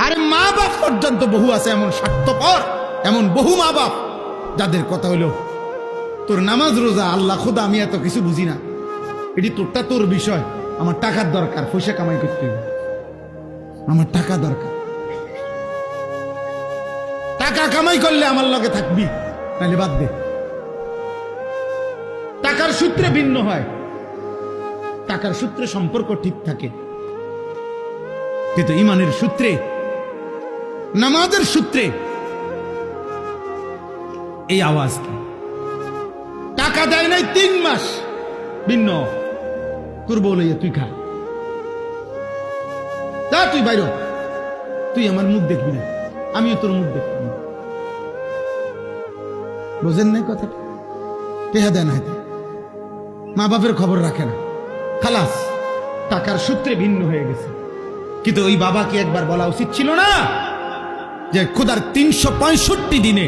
আরে মা বাপ পর্যন্ত বহু আছে এমন স্বার্থপর, এমন বহু মা বাপ যাদের কথা হলো তোর নামাজ রোজা আল্লাহ খোদা আমি এত কিছু বুঝি না, এটি তোরটা তোর বিষয়, আমার টাকার দরকার, পয়সা কামাই করতে হবে, আমার টাকা দরকার, টাকা কামাই করলে আমার লগে থাকবি, নাহলে বাদ দে। টাকার সূত্রে ভিন্ন হয়, টাকার সূত্রে সম্পর্ক ঠিক থাকে, কিন্তু ইমানের সূত্রে, নামাজের সূত্রে এই আওয়াজ কি? টাকা দেয় নাই 3 মাস, ভিন্ন করবো লইয়া তুই খা, যা তুই বাইর, তুই আমার মুখ দেখবি না, আমিও তোর মুখ দেখবি না। বোঝেন নাই কথাটা? টেহা দেয় না, মা বাপের খবর রাখে না, খালাস, টাকার সূত্রে ভিন্ন হয়ে গেছে। কিন্তু ওই বাবাকে একবার বলা উচিত ছিল না যে খোদার 365 দিনে